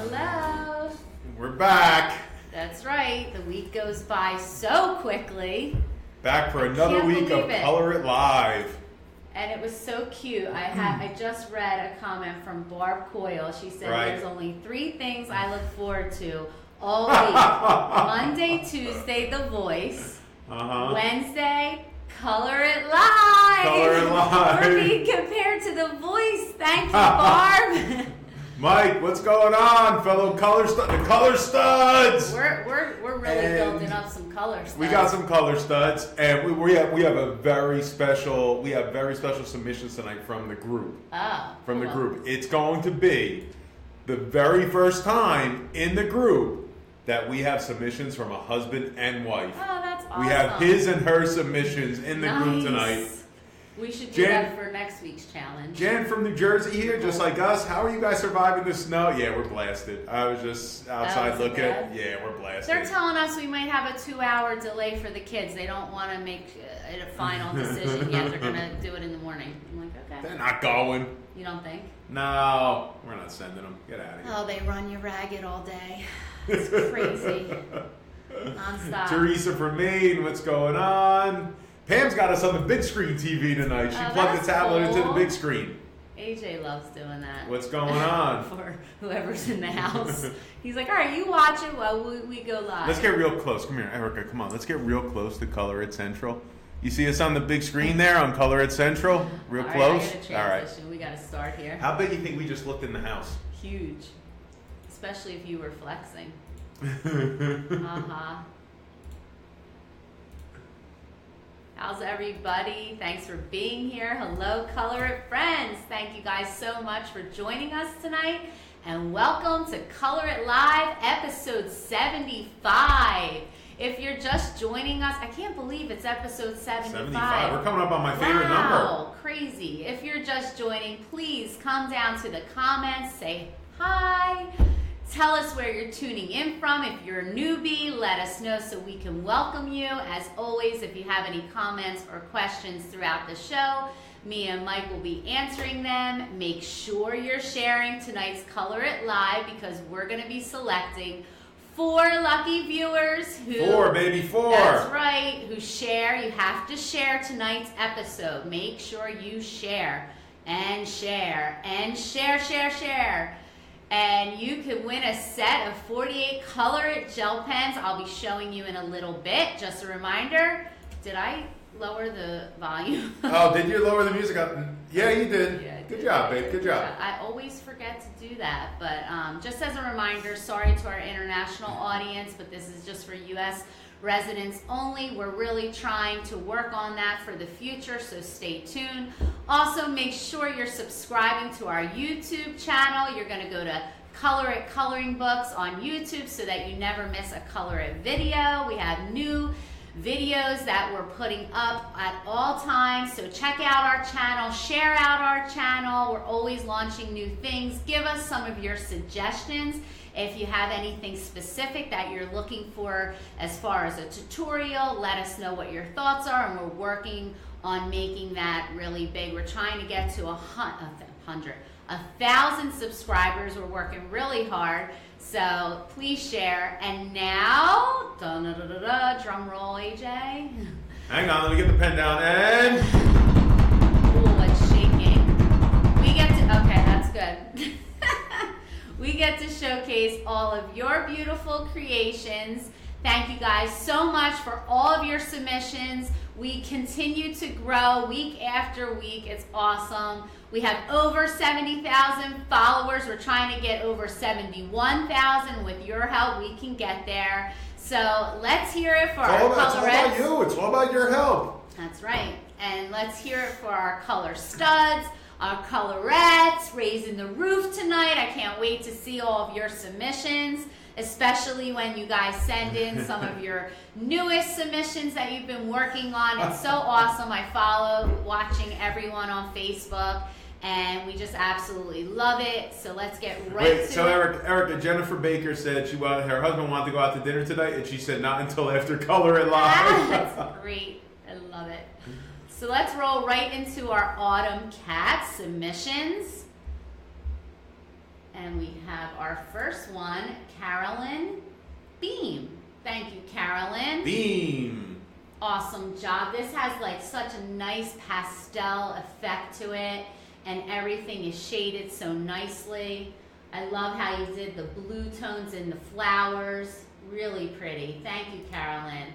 Hello. We're back. That's right. The week goes by so quickly. Back for another week of ColorIt Live. And it was so cute. I just read a comment from Barb Coyle. She said there's only 3 things I look forward to all week. Monday, Tuesday, The Voice. Wednesday, ColorIt Live. ColorIt Live. We're being compared to The Voice. Thank you, Barb. Mike, what's going on, fellow color studs? We're really building up some color studs. We got some color studs, and we have very special submissions tonight from the group. From the group. It's going to be the very first time in the group that we have submissions from a husband and wife. Oh, that's awesome. We have his and her submissions in the group tonight. We should do that for next week's challenge. Jan from New Jersey here, just like us. How are you guys surviving the snow? Yeah, we're blasted. I was just outside looking. Yeah, we're blasted. They're telling us we might have a 2-hour delay for the kids. They don't want to make it a final decision yet. They're going to do it in the morning. I'm like, okay. They're not going. You don't think? No, we're not sending them. Get out of here. Oh, they run you ragged all day. It's crazy. Non-stop. Teresa from Maine, what's going on? Pam's got us on the big screen TV tonight. She plugged the tablet into the big screen. AJ loves doing that. What's going on? For whoever's in the house. He's like, all right, you watch it while we go live. Let's get real close. Come here, Erica, come on. Let's get real close to ColorIt Central. You see us on the big screen there on ColorIt Central? Real close? All right. We got to start here. How big do you think we just looked in the house? Huge. Especially if you were flexing. How's everybody? Thanks for being here. Hello, ColorIt friends. Thank you guys so much for joining us tonight. And welcome to ColorIt Live, episode 75. If you're just joining us, I can't believe it's episode 75. We're coming up on my favorite number. Wow, crazy. If you're just joining, please come down to the comments, say hi. Tell us where you're tuning in from. If you're a newbie, let us know so we can welcome you. As always, if you have any comments or questions throughout the show, me and Mike will be answering them. Make sure you're sharing tonight's ColorIt Live because we're going to be selecting 4 lucky viewers who... 4, baby, 4. That's right, who share. You have to share tonight's episode. Make sure you share and share and share. And you can win a set of 48 ColorIt gel pens. I'll be showing you in a little bit. Just a reminder, did I lower the volume? Oh, did you lower the music up? Yeah, you did. Yeah, good job, babe. Good job. I always forget to do that. But just as a reminder, sorry to our international audience, but this is just for U.S. residents only. We're really trying to work on that for the future, so stay tuned. Also, make sure you're subscribing to our YouTube channel. You're going to go to ColorIt Coloring Books on YouTube so that you never miss a ColorIt video. We have new videos that we're putting up at all times, so check out our channel, share out our channel. We're always launching new things. Give us some of your suggestions. If you have anything specific that you're looking for as far as a tutorial, let us know what your thoughts are, and we're working on making that really big. We're trying to get to 1,000 subscribers. We're working really hard, so please share. And now, drum roll, AJ. Hang on, let me get the pen down, and... Ooh, it's shaking. Okay, that's good. We get to showcase all of your beautiful creations. Thank you guys so much for all of your submissions. We continue to grow week after week. It's awesome. We have over 70,000 followers. We're trying to get over 71,000. With your help, we can get there. So let's hear it for our ColorIt. It's all about you. It's all about your help. That's right. And let's hear it for our color studs, our ColorIts, raising the roof tonight. I can't wait to see all of your submissions, especially when you guys send in some of your newest submissions that you've been working on. It's so awesome. I follow watching everyone on Facebook, and we just absolutely love it. So let's get right to it. So Erica, Jennifer Baker said her husband wanted to go out to dinner tonight, and she said not until after ColorIt Live. That's great. I love it. So let's roll right into our Autumn Cat submissions. And we have our our first one, Carolyn Beam. Thank you, Carolyn. Beam. Awesome job. This has like such a nice pastel effect to it, and everything is shaded so nicely. I love how you did the blue tones in the flowers. Really pretty. Thank you, Carolyn.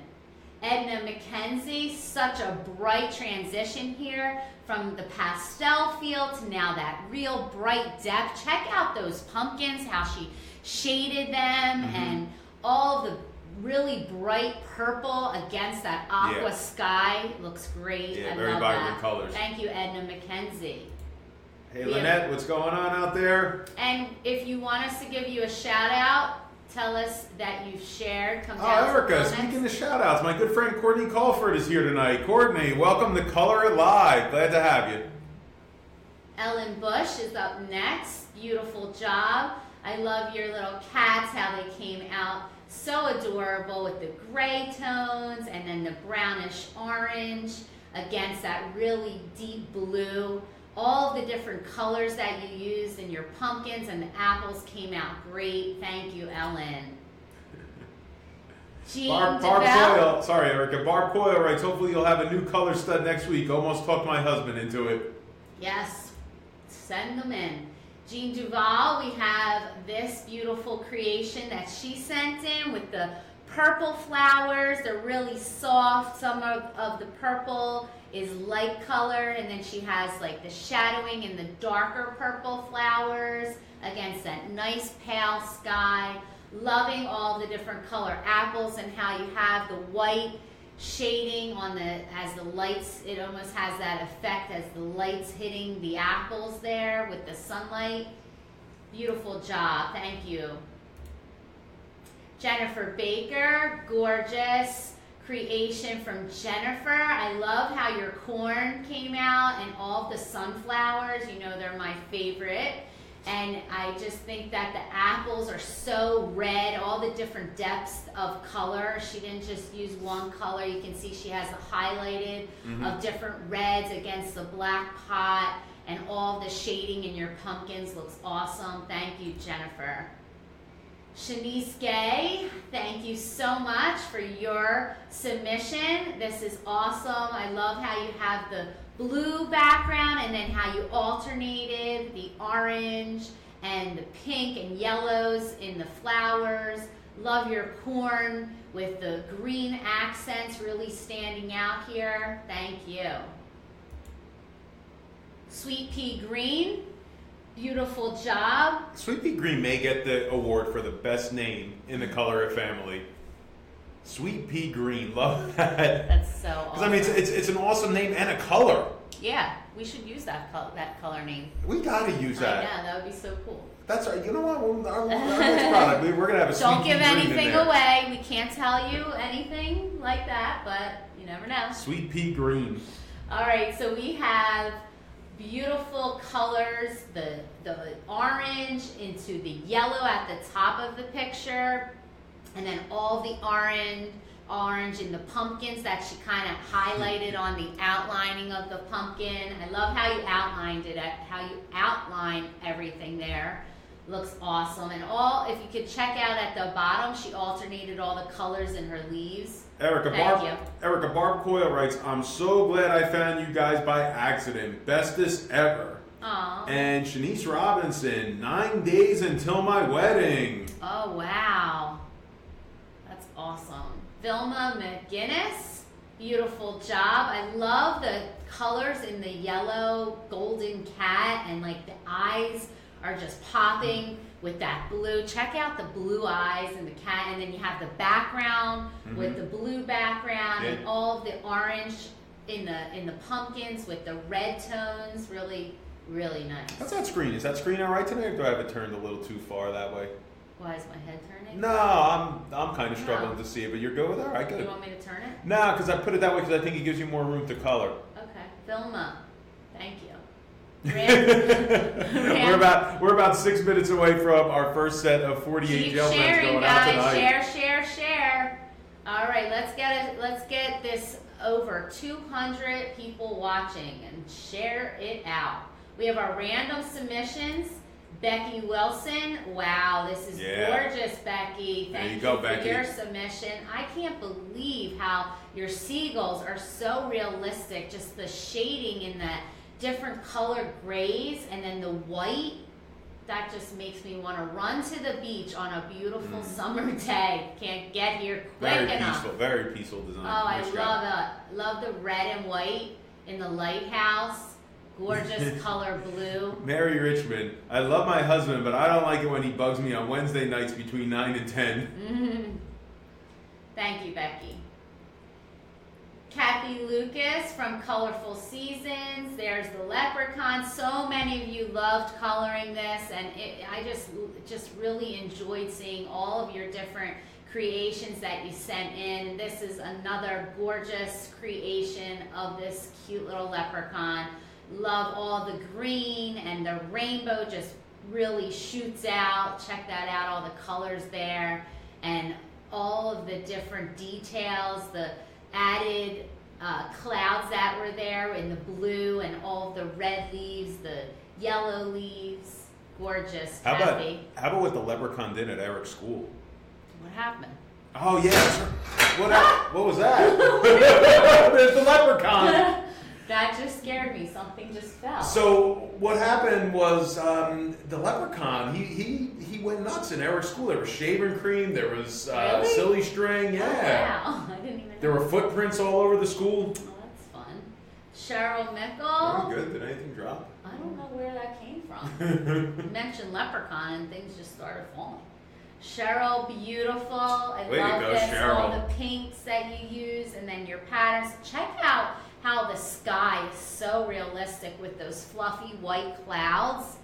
Edna McKenzie, such a bright transition here from the pastel feel to now that real bright depth. Check out those pumpkins, how she shaded them, and all of the really bright purple against that aqua sky. Looks great. Yeah, I very love vibrant that. colors. Thank you, Edna McKenzie. Hey, Lynette, what's going on out there? And if you want us to give you a shout out, tell us that you've shared. Come down Oh, to the Erica, comments. speaking of shout outs, my good friend Courtney Colford is here tonight. Courtney, welcome to ColorIt Live. Glad to have you. Ellen Bush is up next. Beautiful job. I love your little cats, how they came out so adorable with the gray tones and then the brownish orange against that really deep blue. All of the different colors that you used in your pumpkins and the apples came out great. Thank you, Ellen. Barb Coyle, sorry, Erica. Barb Coyle writes, hopefully you'll have a new color stud next week. Almost talked my husband into it. Yes, send them in. Jean Duval, we have this beautiful creation that she sent in with the purple flowers. They're really soft. Some of the purple is light color, and then she has like the shadowing in the darker purple flowers against that nice pale sky. Loving all the different color apples and how you have the white shading on as the lights, it almost has that effect as the lights hitting the apples there with the sunlight. Beautiful job, thank you. Jennifer Baker, gorgeous creation from Jennifer. I love how your corn came out and all of the sunflowers. You know they're my favorite. And I just think that the apples are so red, all the different depths of color. She didn't just use one color. You can see she has it highlighted of different reds against the black pot, and all the shading in your pumpkins looks awesome. Thank you, Jennifer. Shanice Gay, thank you so much for your submission. This is awesome. I love how you have the blue background and then how you alternated the orange and the pink and yellows in the flowers. Love your corn with the green accents really standing out here. Thank you. Sweet Pea Green, beautiful job. Sweet Pea Green may get the award for the best name in the ColorIt family. Sweet Pea Green, love that. That's so awesome. Because I mean, it's an awesome name and a color. Yeah, we should use that color name. We gotta use that. Yeah, that would be so cool. That's right. You know what? Our next product, we're gonna have a Sweet Don't Pea give Green in anything there. away. We can't tell you anything like that, but you never know. Sweet Pea Green. All right, so we have beautiful colors, the orange into the yellow at the top of the picture, and then all the orange in the pumpkins that she kind of highlighted on the outlining of the pumpkin. I love how you outlined it, how you outline everything there. Looks awesome. And if you could check out at the bottom, she alternated all the colors in her leaves. Erica Barb Coyle writes, I'm so glad I found you guys by accident. Bestest ever. Aww. And Shanice Robinson, 9 days until my wedding. Oh, wow. That's awesome. Vilma McGinnis, beautiful job. I love the colors in the yellow golden cat, and like the eyes are just popping with that blue. Check out the blue eyes and the cat, and then you have the background with the blue background and all of the orange in the pumpkins with the red tones. Really, really nice. How's that screen? Is that screen all right today, or do I have it turned a little too far that way? Why is my head turning? No, I'm kind of struggling to see it, but you're good with it? All right, good. You want me to turn it? No, because I put it that way because I think it gives you more room to color. Okay. Vilma, thank you. We're about 6 minutes away from our first set of 48 Keep gel pens sharing, going out guys. tonight. Share. All right, let's get this over 200 people watching and share it out. We have our random submissions Becky Wilson, wow, this is gorgeous, Becky. There Thank you go, for Becky. your submission. I can't believe how your seagulls are so realistic. Just the shading in the different colored grays and then the white. That just makes me want to run to the beach on a beautiful summer day. Can't get here quick enough. Very peaceful design. Oh, I love it. Love the red and white in the lighthouse. Gorgeous color blue. Mary Richmond, I love my husband, but I don't like it when he bugs me on Wednesday nights between 9 and 10. Thank you, Becky. Kathy Lucas from Colorful Seasons. There's the leprechaun. So many of you loved coloring this, and I just really enjoyed seeing all of your different creations that you sent in. This is another gorgeous creation of this cute little leprechaun. Love all the green, and the rainbow just really shoots out. Check that out, all the colors there, and all of the different details, the added clouds that were there in the blue, and all of the red leaves, the yellow leaves. Gorgeous, Kathy. How about what the leprechaun did at Eric's school? What happened? Oh yeah, what was that? There's the leprechaun. That just scared me. Something just fell. So what happened was the leprechaun. He went nuts in Eric's school. There was shaving cream. There was Really? silly string. Yeah. Oh, wow. I didn't even know. There were footprints all over the school. Oh, that's fun. Cheryl Mickle. Very good. Did anything drop? I don't know where that came from. You mentioned leprechaun and things just started falling. Cheryl, beautiful. I Way to love go, this. Cheryl. All the pinks that you use, and then your patterns. Check out how the sky is so realistic with those fluffy white clouds.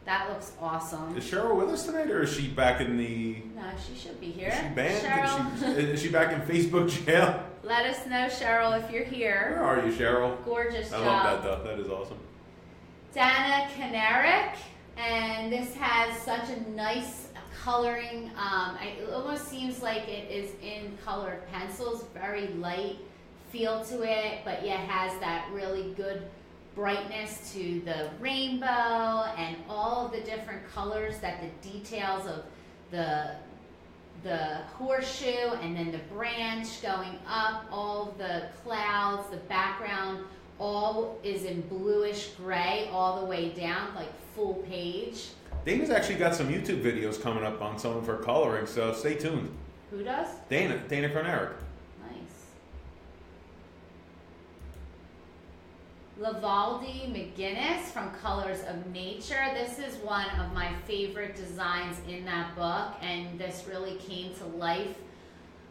That looks awesome. Is Cheryl with us tonight, or is she back in the? No, she should be here. Is she banned? Cheryl, Is she back in Facebook jail? let us know, Cheryl, if you're here. Where are you, Cheryl? Gorgeous I job. love that though. That is awesome. Dana Kanarick, and this has such a nice coloring. It almost seems like it is in colored pencils, very light feel to it, but yet has that really good brightness to the rainbow and all of the different colors, that the details of the horseshoe and then the branch going up, all of the clouds, the background, all is in bluish gray all the way down, like full page. Dana's actually got some YouTube videos coming up on some of her coloring, so stay tuned. Who does? Dana Kroneric. Lavaldi McGinnis from Colors of Nature. This is one of my favorite designs in that book, and this really came to life.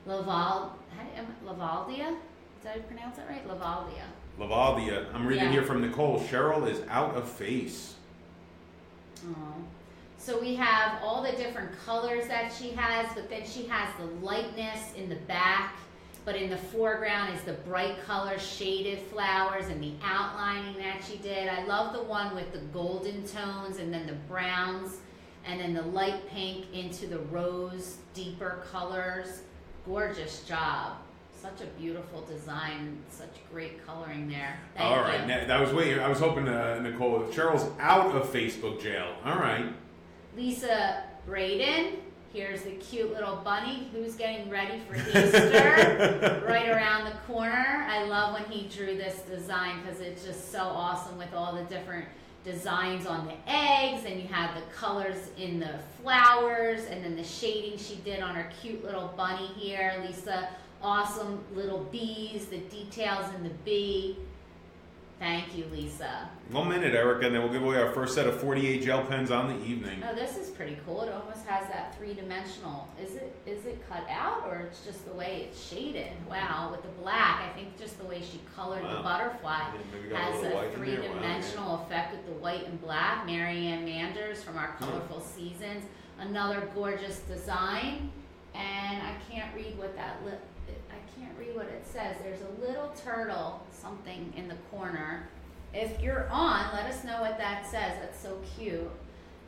Lavaldia? Did I pronounce it right? Lavaldia. I'm reading here from Nicole. Cheryl is out of face. Oh. So we have all the different colors that she has, but then she has the lightness in the back. But in the foreground is the bright color shaded flowers and the outlining that she did. I love the one with the golden tones and then the browns and then the light pink into the rose, deeper colors. Gorgeous job. Such a beautiful design, such great coloring there. Thank All right, you. I was hoping, Nicole, Cheryl's out of Facebook jail. All right. Lisa Braden. Here's the cute little bunny who's getting ready for Easter right around the corner. I love when he drew this design because it's just so awesome with all the different designs on the eggs, and you have the colors in the flowers, and then the shading she did on her cute little bunny here. Lisa, awesome little bees, the details in the bee. Thank you, Lisa. 1 minute, Erica, and then we'll give away our first set of 48 gel pens on the evening. Oh, this is pretty cool. It almost has that three-dimensional. Is it cut out, or it's just the way it's shaded? Wow, with the black, I think just the way she colored the butterfly has a three-dimensional effect with the white and black. Marianne Manders from our Colorful Seasons. Another gorgeous design. And I can't read what what it says. There's a little turtle, something in the corner. If you're on, let us know what that says. That's so cute.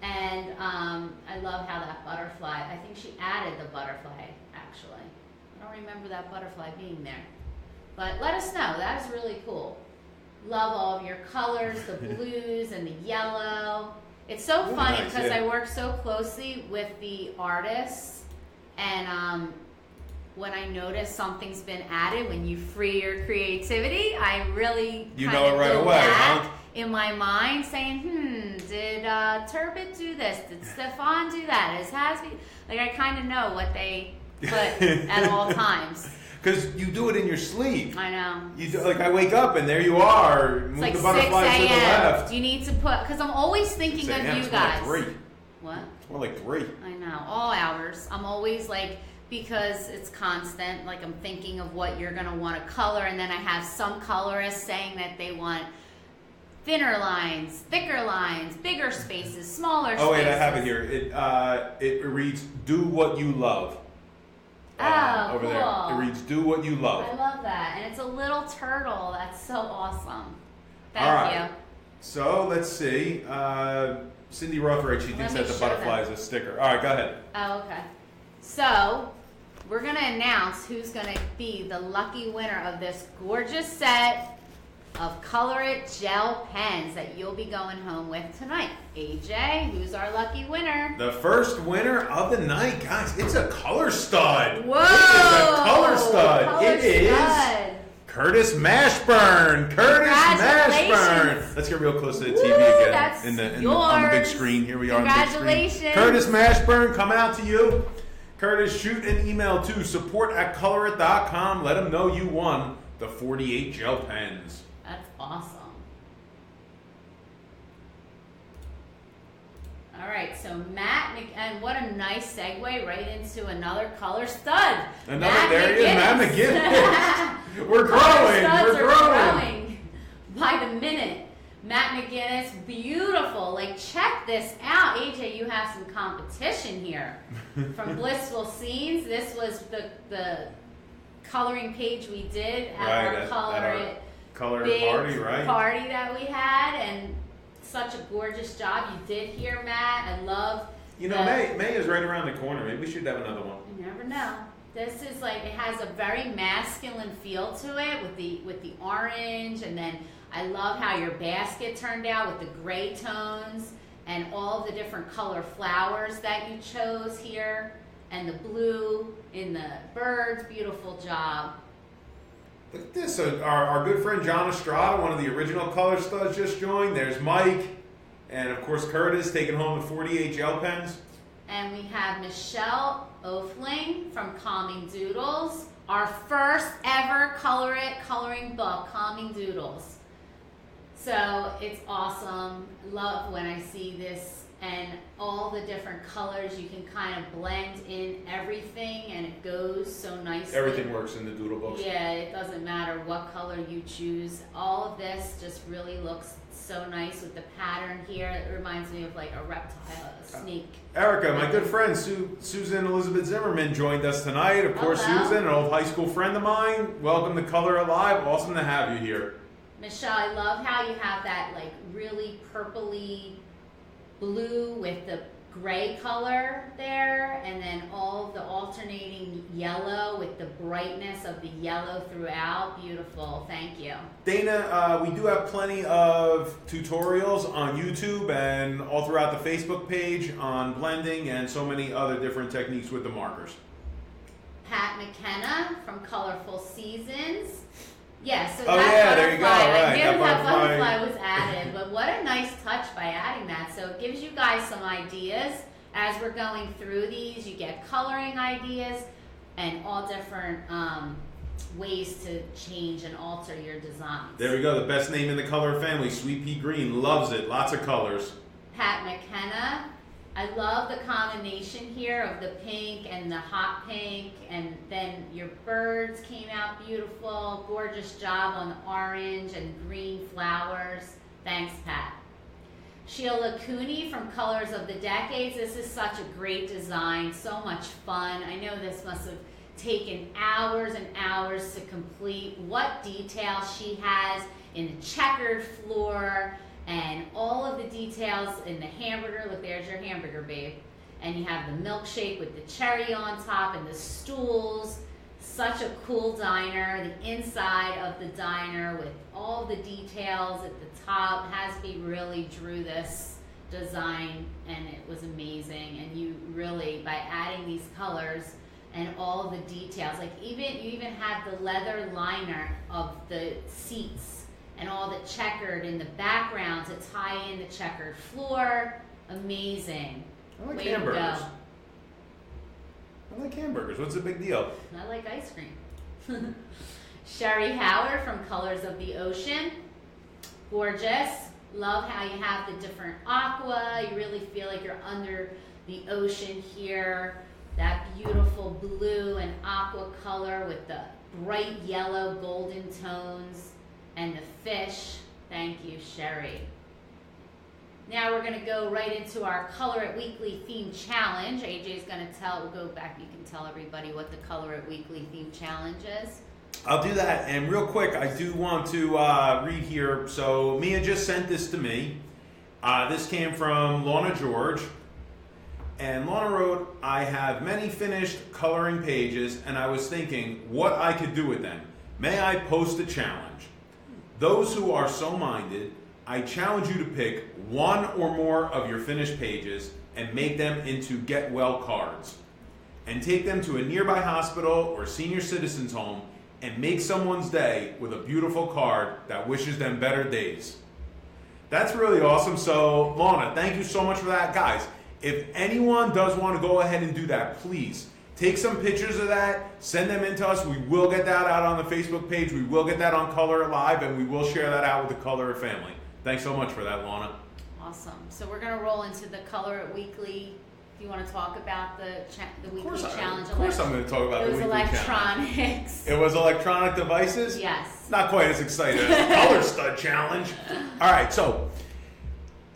And I love how that butterfly, I think she added the butterfly, actually. I don't remember that butterfly being there. But let us know. That is really cool. Love all of your colors, the blues and the yellow. It's so Really funny nice, because yeah. I work so closely with the artists, and when I notice something's been added, when you free your creativity, I really You kind know of it right go away, back huh? in my mind saying, did Turbot do this? Did Stefan do that? Is Hasby? Like, I kind of know what they put at all times. Because you do it in your sleep. I know. You do, like I wake up and there you are. Move It's like the 6 butterflies to the a.m. left. You need to put, because I'm always thinking 6 of a.m., you it's more guys. like 3. What? It's more like 3. I know, all hours. I'm always like, because it's constant, like I'm thinking of what you're going to want to color, and then I have some colorists saying that they want thinner lines, thicker lines, bigger spaces, smaller spaces. Oh wait, I have it here. It reads, "Do what you love." Oh, over cool. there. It reads, "Do what you love." I love that. And it's a little turtle. That's so awesome. Thank All right. you. So let's see. Cindy Rothright, she thinks me that the show butterfly them. is a sticker. All right, go ahead. Oh, okay. So, we're going to announce who's going to be the lucky winner of this gorgeous set of ColorIt gel pens that you'll be going home with tonight. AJ, who's our lucky winner? The first winner of the night, guys, it's a color stud. Whoa! It is a color stud. Color It is stud. Curtis Mashburn. Curtis Congratulations. Mashburn. Let's get real close to the TV Woo, again. that's On the big yours. screen. Here we are on the big screen. Congratulations. Curtis Mashburn, coming out to you. Curtis, shoot an email to support@colorit.com. Let them know you won the 48 gel pens. That's awesome. All right, so Matt, and what a nice segue right into another color stud. There he is, Matt McGinnis. We're Color growing. studs We're are growing. by the minute. Matt McGinnis, beautiful. Like, check this out. AJ, you have some competition here. From Blissful Scenes, this was the coloring page we did at our ColorIt Color big party, right? party that we had, and such a gorgeous job you did here, Matt. I love. You know, May is right around the corner. Maybe we should have another one. You never know. This is like, it has a very masculine feel to it with the orange, and then I love how your basket turned out with the gray tones and all of the different color flowers that you chose here, and the blue in the birds. Beautiful job. Look at this. Our good friend John Estrada, one of the original color studs, just joined. There's Mike. And of course, Curtis taking home the 48 gel pens. And we have Michelle Ofling from Calming Doodles, our first ever ColorIt coloring book, Calming Doodles. So it's awesome. Love when I see this and all the different colors. You can kind of blend in everything, and it goes so nicely. Everything works in the doodle books. Yeah, it doesn't matter what color you choose. All of this just really looks so nice with the pattern here. It reminds me of like a reptile, a snake. Erica, my good friend Susan Elizabeth Zimmerman joined us tonight. Of course, Hello. Susan, an old high school friend of mine. Welcome to Color Alive. Awesome to have you here. Michelle, I love how you have that like really purpley blue with the gray color there, and then all the alternating yellow with the brightness of the yellow throughout. Beautiful. Thank you. Dana, we do have plenty of tutorials on YouTube and all throughout the Facebook page on blending and so many other different techniques with the markers. Pat McKenna from Colorful Seasons. Yeah, so Oh, that yeah, there you butterfly, go, I right, knew that that butterfly. butterfly was added, but what a nice touch by adding that. So it gives you guys some ideas. As we're going through these, you get coloring ideas and all different ways to change and alter your designs. There we go, the best name in the color family, Sweet Pea Green, loves it, lots of colors. Pat McKenna. I love the combination here of the pink and the hot pink, and then your birds came out beautiful. Gorgeous job on the orange and green flowers. Thanks, Pat. Sheila Cooney from Colors of the Decades. This is such a great design, so much fun. I know this must have taken hours and hours to complete. What detail she has in the checkered floor, and all of the details in the hamburger. Look, there's your hamburger, babe. And you have the milkshake with the cherry on top and the stools. Such a cool diner. The inside of the diner with all the details at the top. Hasby really drew this design, and it was amazing. And you really, by adding these colors and all the details, like you even have the leather liner of the seats and all the checkered in the backgrounds to tie in the checkered floor. Amazing. I like Way to hamburgers. go. I like hamburgers. What's the big deal? I like ice cream. Sherry Howard from Colors of the Ocean. Gorgeous. Love how you have the different aqua. You really feel like you're under the ocean here. That beautiful blue and aqua color with the bright yellow golden tones and the fish. Thank you, Sherry. Now we're going to go right into our ColorIt Weekly Theme Challenge. AJ's going to we'll go back, you can tell everybody what the ColorIt Weekly Theme Challenge is. I'll do that. And real quick, I do want to read here. So Mia just sent this to me. This came from Lorna George. And Lorna wrote, I have many finished coloring pages, and I was thinking what I could do with them. May I post a challenge? Those who are so minded, I challenge you to pick one or more of your finished pages and make them into get well cards. And take them to a nearby hospital or senior citizen's home and make someone's day with a beautiful card that wishes them better days. That's really awesome. So, Lorna, thank you so much for that. Guys, if anyone does want to go ahead and do that, please take some pictures of that, send them in to us. We will get that out on the Facebook page. We will get that on ColorIt Live, and we will share that out with the ColorIt family. Thanks so much for that, Lorna. Awesome. So we're going to roll into the ColorIt Weekly. Do you want to talk about the weekly challenge? Of course I'm going to talk about the weekly challenge. It was electronics. It was electronic devices? Yes. Not quite as exciting as the Color Stud Challenge. All right, so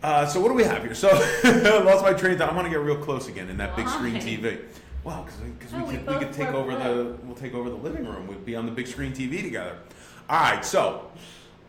what do we have here? So I lost my train of thought. I want to get real close again in that big screen TV. Well, because we could take over we'll take over the living room. We'd be on the big screen TV together. All right, so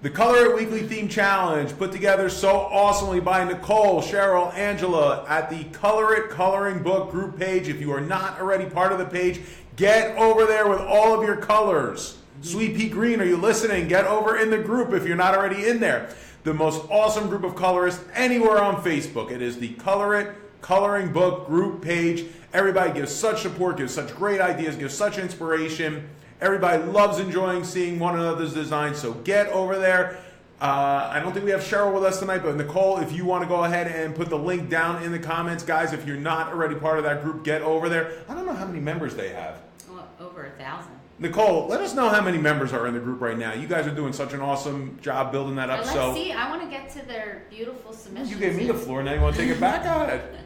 the ColorIt Weekly Theme Challenge put together so awesomely by Nicole, Cheryl, Angela at the ColorIt Coloring Book group page. If you are not already part of the page, get over there with all of your colors. Sweet Pea Green, are you listening? Get over in the group if you're not already in there. The most awesome group of colorists anywhere on Facebook. It is the ColorIt Coloring Book group page. Everybody gives such support, gives such great ideas, gives such inspiration. Everybody loves enjoying seeing one another's designs, so get over there. I don't think we have Cheryl with us tonight, but Nicole, if you want to go ahead and put the link down in the comments. Guys, if you're not already part of that group, get over there. I don't know how many members they have. Well, over 1,000. Nicole, let us know how many members are in the group right now. You guys are doing such an awesome job building that up. Let's see. I want to get to their beautiful submissions. You gave me the floor, now you want to take it back? Go ahead.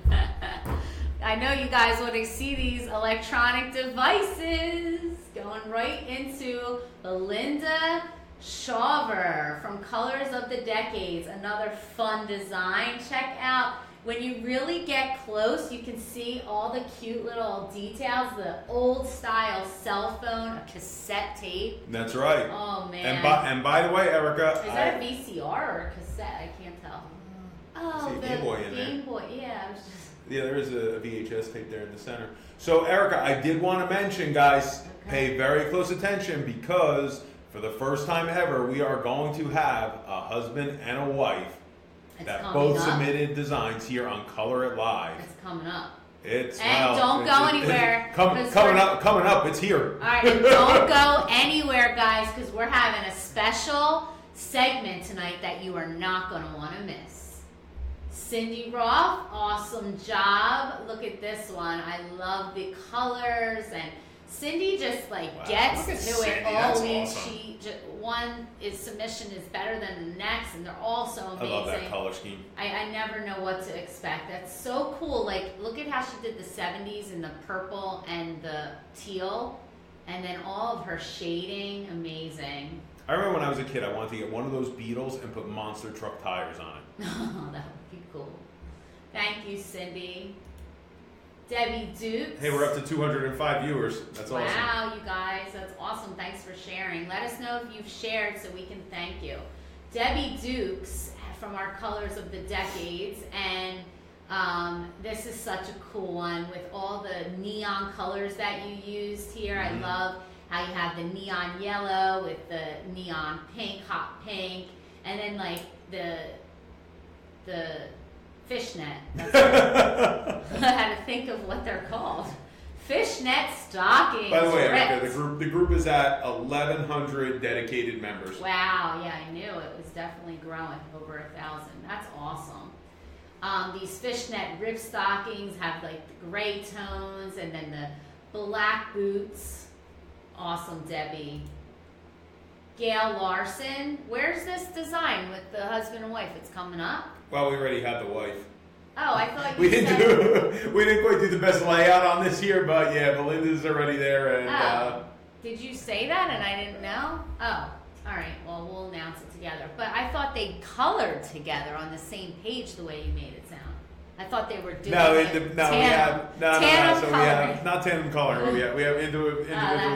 I know you guys want to see these electronic devices. Going right into Belinda Shaver from Colors of the Decades. Another fun design. Check out, when you really get close, you can see all the cute little details. The old style cell phone, a cassette tape. That's right. Oh man. And by the way, Erica. Is that a VCR or a cassette? I can't tell. Oh, the Game Boy in there. Game Boy, yeah. I was just... Yeah, there is a VHS tape there in the center. So, Erica, I did want to mention, guys, pay very close attention because for the first time ever, we are going to have a husband and a wife that both submitted designs here on ColorIt Live. It's coming up. Don't go anywhere. Coming up, it's here. All right, and don't go anywhere, guys, because we're having a special segment tonight that you are not going to want to miss. Cindy Roth, awesome job. Look at this one. I love the colors, and Cindy just gets to it all week. One submission is better than the next, and they're all so amazing. I love that color scheme. I never know what to expect. That's so cool. Like, look at how she did the 70s in the purple and the teal, and then all of her shading, amazing. I remember when I was a kid, I wanted to get one of those Beetles and put monster truck tires on it. Oh, that would be cool. Thank you, Cindy. Debbie Dukes. Hey, we're up to 205 viewers. That's awesome. Wow, you guys, that's awesome. Thanks for sharing. Let us know if you've shared so we can thank you. Debbie Dukes from our Colors of the Decades, and this is such a cool one with all the neon colors that you used here. Mm-hmm. I love how you have the neon yellow with the neon pink, hot pink, and then like the Fishnet. That's I had to think of what they're called. Fishnet stockings. By the way, Erica, the group is at 1,100 dedicated members. Wow, yeah, I knew it was definitely growing over 1,000. That's awesome. These fishnet rib stockings have like the gray tones and then the black boots. Awesome, Debbie. Gail Larson, where's this design with the husband and wife? It's coming up. Well, we already had the wife. Oh, I thought you we didn't quite do the best layout on this here, but yeah, Belinda's already there. And did you say that and I didn't know? Oh, all right. Well, we'll announce it together. But I thought they colored together on the same page the way you made it sound. I thought they were doing we have not tandem color. We have individual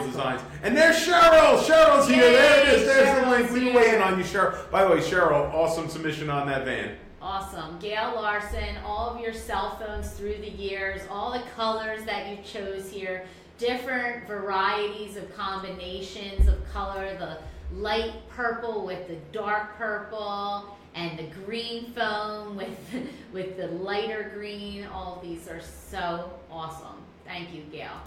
designs. Cool. And there's Cheryl. Cheryl's here. There it is. There's the link. We were waiting on you, Cheryl. By the way, Cheryl, awesome submission on that van. Awesome. Gail Larson, all of your cell phones through the years, all the colors that you chose here, different varieties of combinations of color, the light purple with the dark purple, and the green foam with the lighter green. All of these are so awesome. Thank you, Gail.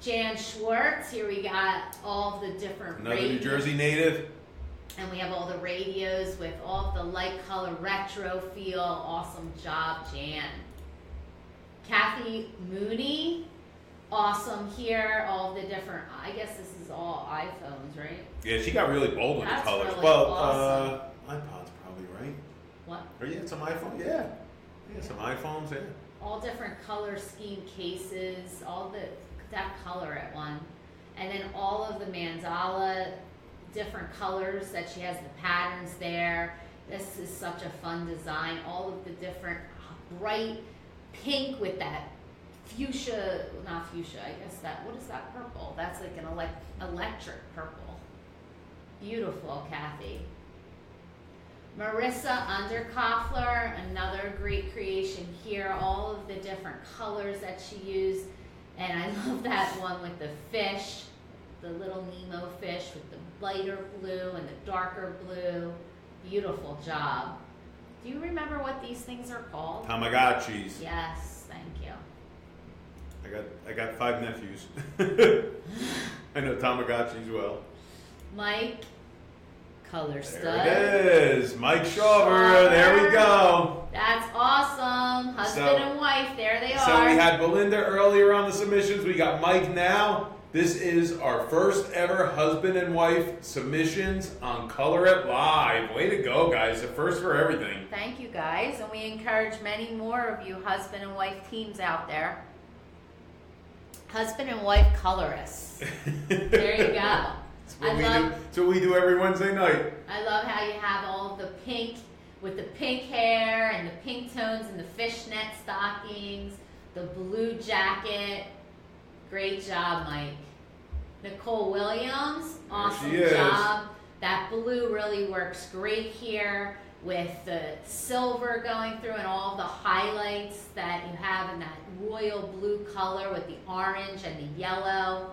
Jan Schwartz, here we got all of the different Another New Jersey native. And we have all the radios with all of the light color retro feel. Awesome job, Jan. Kathy Mooney, awesome here. All of the different, I guess this is all iPhones, right? Yeah, she got really bold with the colors. Really awesome. iPod's probably right. What? Or yeah, some iPhone. Yeah, some iPhones. Yeah. All different color scheme cases. All that ColorIt one, and then all of the mandala. Different colors that she has the patterns there. This is such a fun design. All of the different bright pink with that fuchsia, not fuchsia, I guess what is that purple? That's like an electric purple. Beautiful, Kathy. Marissa Underkoffler, another great creation here. All of the different colors that she used. And I love that one with the fish, the little Nemo fish with the lighter blue and the darker blue. Beautiful job. Do you remember what these things are called? Tamagotchis. Yes, thank you. I got 5 nephews. I know Tamagotchis well. Mike, Color Stud. There it is. Mike Shawver. There we go. That's awesome. Husband and wife. There they are. So we had Belinda earlier on the submissions. We got Mike now. This is our first ever husband and wife submissions on ColorIt Live. Way to go, guys. A first for everything. Thank you, guys. And we encourage many more of you husband and wife teams out there. Husband and wife colorists. There you go. That's what we do every Wednesday night. I love how you have all of the pink with the pink hair and the pink tones and the fishnet stockings, the blue jacket. Great job, Mike. Nicole Williams, awesome job. That blue really works great here with the silver going through and all the highlights that you have in that royal blue color with the orange and the yellow.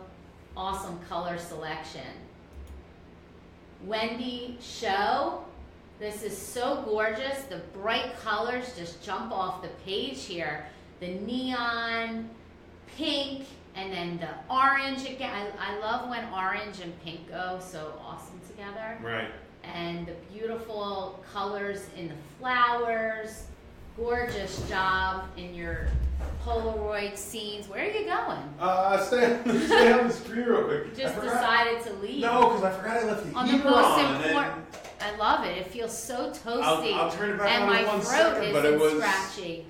Awesome color selection. Wendy Show, this is so gorgeous. The bright colors just jump off the page here. The neon, pink, and then the orange again. I love when orange and pink go so awesome together. Right. And the beautiful colors in the flowers. Gorgeous job in your Polaroid scenes. Where are you going? Stay on the screen real quick. You just decided to leave. No, because I forgot I left the on heater the most on. important. I love it. It feels so toasty. I'll turn it back and on in 1 second, but it was scratchy.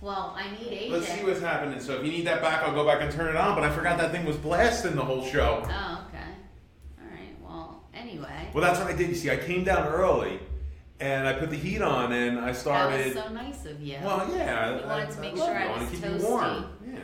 Well, I need AJ. Let's see what's happening. So if you need that back, I'll go back and turn it on. But I forgot that thing was blasting the whole show. Oh, okay. All right. Well, anyway. Well, that's what I did. You see, I came down early, and I put the heat on, and I started. That was so nice of you. Well, yeah. You wanted to make sure I was keep toasty. you warm. Yeah.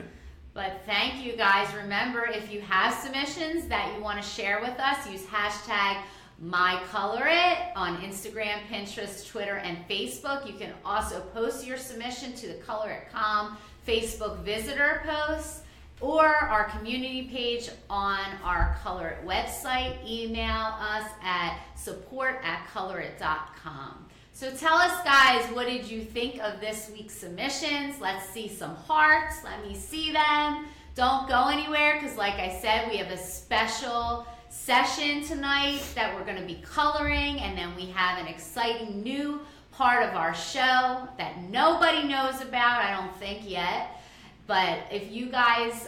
But thank you guys. Remember, if you have submissions that you want to share with us, use hashtag MyColorIt on Instagram, Pinterest, Twitter, and Facebook. You can also post your submission to the ColorIt.com Facebook visitor posts or our community page on our ColorIt website. Email us at support@colorit.com. So tell us, guys, what did you think of this week's submissions? Let's see some hearts. Let me see them. Don't go anywhere because, like I said, we have a special session tonight that we're going to be coloring, and then we have an exciting new part of our show that nobody knows about, I don't think yet. But if you guys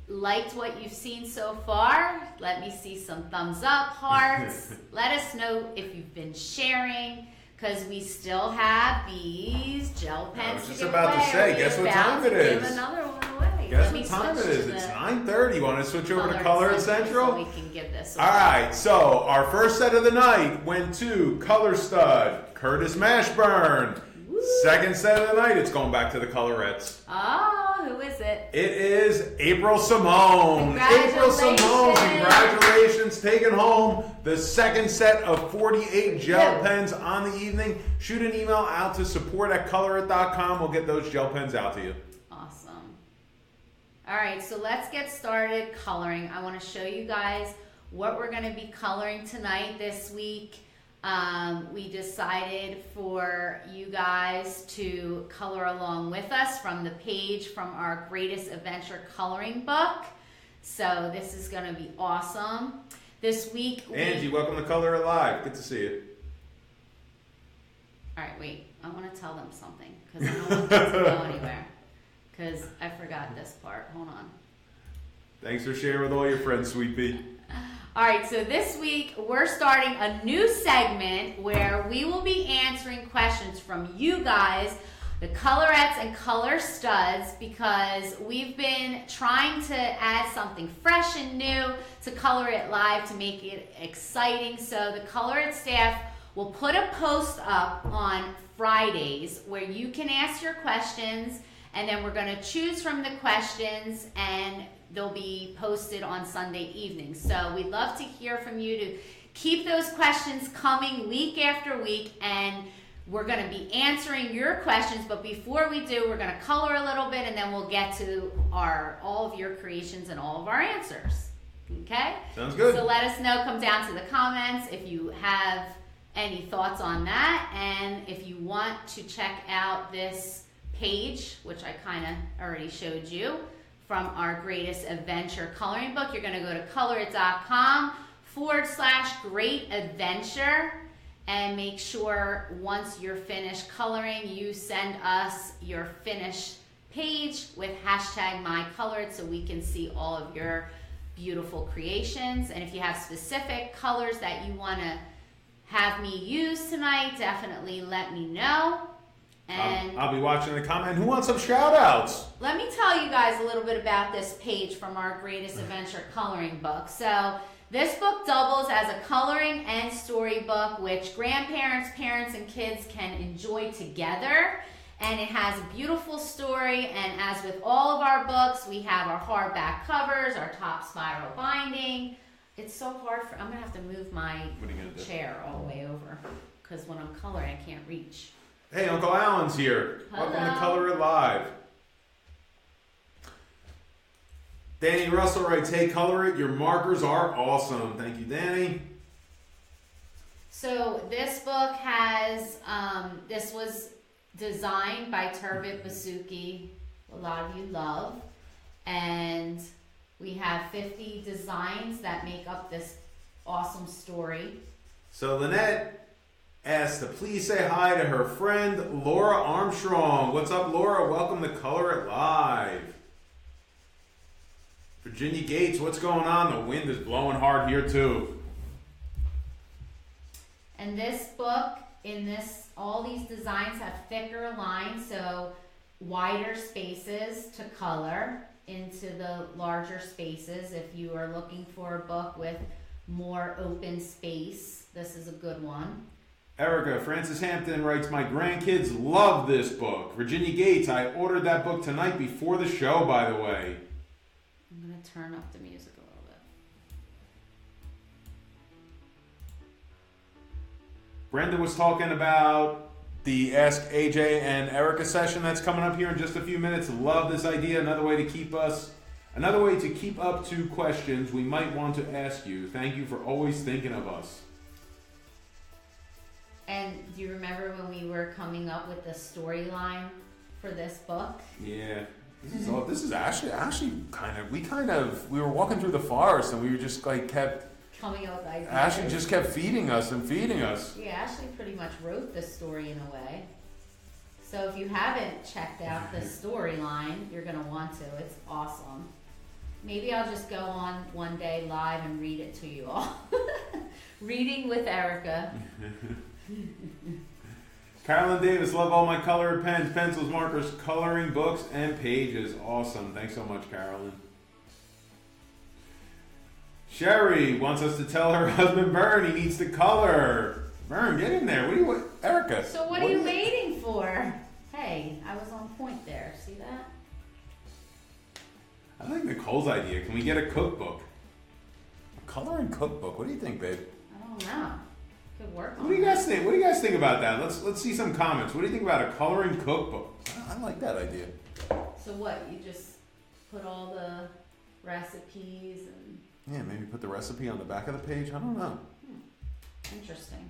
liked what you've seen so far, let me see some thumbs up, hearts. Let us know if you've been sharing, because we still have these gel pens. I was just to give about away. to say, guess what time it is? Give another one away. Guess what time it is? It's 9:30. You want to switch over to ColorIt Central? So we can give this away. All right, so our first set of the night went to Color Stud, Curtis Mashburn. Woo. Second set of the night, it's going back to the Colorets. Oh, who is it? It is April Simone. April Congratulations. Simone, congratulations, taking home the second set of 48 gel pens on the evening. Shoot an email out to support@colorit.com. We'll get those gel pens out to you. Awesome. All right, so let's get started coloring. I want to show you guys what we're going to be coloring tonight this week. We decided for you guys to color along with us from the page from our Greatest Adventure coloring book. So this is going to be awesome. This week, Angie, welcome to ColorIt Live. Good to see you. All right, wait. I want to tell them something because I don't want them to go anywhere because I forgot this part. Hold on. Thanks for sharing with all your friends, Sweet Pea. All right, so this week we're starting a new segment where we will be answering questions from you guys, the Colorettes and Color Studs, because we've been trying to add something fresh and new to ColorIt Live to make it exciting. So the ColorIt staff will put a post up on Fridays where you can ask your questions, and then we're going to choose from the questions, and they'll be posted on Sunday evening. So we'd love to hear from you to keep those questions coming week after week, and we're going to be answering your questions. But before we do, we're going to color a little bit, and then we'll get to all of your creations and all of our answers. Okay? Sounds good. So let us know. Come down to the comments if you have any thoughts on that, and if you want to check out this page, which I kind of already showed you, from our Greatest Adventure coloring book, you're going to go to colorit.com/Great Adventure, and make sure once you're finished coloring, you send us your finished page with #MyColorit so we can see all of your beautiful creations. And if you have specific colors that you want to have me use tonight, definitely let me know. And I'll be watching the comment. Who wants some shout outs? let me tell you guys a little bit about this page from our Greatest Adventure coloring book. So this book doubles as a coloring and storybook, which grandparents, parents, and kids can enjoy together. And it has a beautiful story. And as with all of our books, we have our hardback covers, our top spiral binding. It's so hard for, I'm going to have to move my chair all the way over because when I'm coloring, I can't reach. Hey, Uncle Alan's here. Hello. Welcome to ColorIt Live. Danny Russell writes, hey, ColorIt, your markers are awesome. Thank you, Danny. So this book has, this was designed by Turbit Basuki, a lot of you love, and we have 50 designs that make up this awesome story. So Lynette asked to please say hi to her friend Laura Armstrong. What's up, Laura? Welcome to ColorIt Live. Virginia Gates, what's going on? The wind is blowing hard here too. And this book, all these designs have thicker lines, so wider spaces to color into the larger spaces. If you are looking for a book with more open space, this is a good one. Erica Francis Hampton writes, my grandkids love this book. Virginia Gates, I ordered that book tonight before the show, by the way. I'm going to turn up the music a little bit. Brenda was talking about the Ask AJ and Erica session that's coming up here in just a few minutes. Love this idea. Another way to keep up to questions we might want to ask you. Thank you for always thinking of us. And do you remember when we were coming up with the storyline for this book? Yeah. This is actually we were walking through the forest and we were just like kept coming up with ideas. Ashley just kept feeding us and feeding us. Yeah, Ashley pretty much wrote this story in a way. So if you haven't checked out the storyline, you're gonna want to. It's awesome. Maybe I'll just go on one day live and read it to you all. Reading with Erica. Carolyn Davis, love all my colored pens, pencils, markers, coloring books, and pages. Awesome. Thanks so much, Carolyn. Sherry wants us to tell her husband Vern he needs to color. Vern, get in there. Erica? So what are you waiting for? Hey, I was on point there. See that? I like Nicole's idea. Can we get a cookbook? A coloring cookbook. What do you think, babe? I don't know. Could work on What do you guys think? What do you guys think about that? Let's see some comments. What do you think about a coloring cookbook? I like that idea. So what? You just put all the recipes and... Yeah, maybe put the recipe on the back of the page. I don't know. Interesting.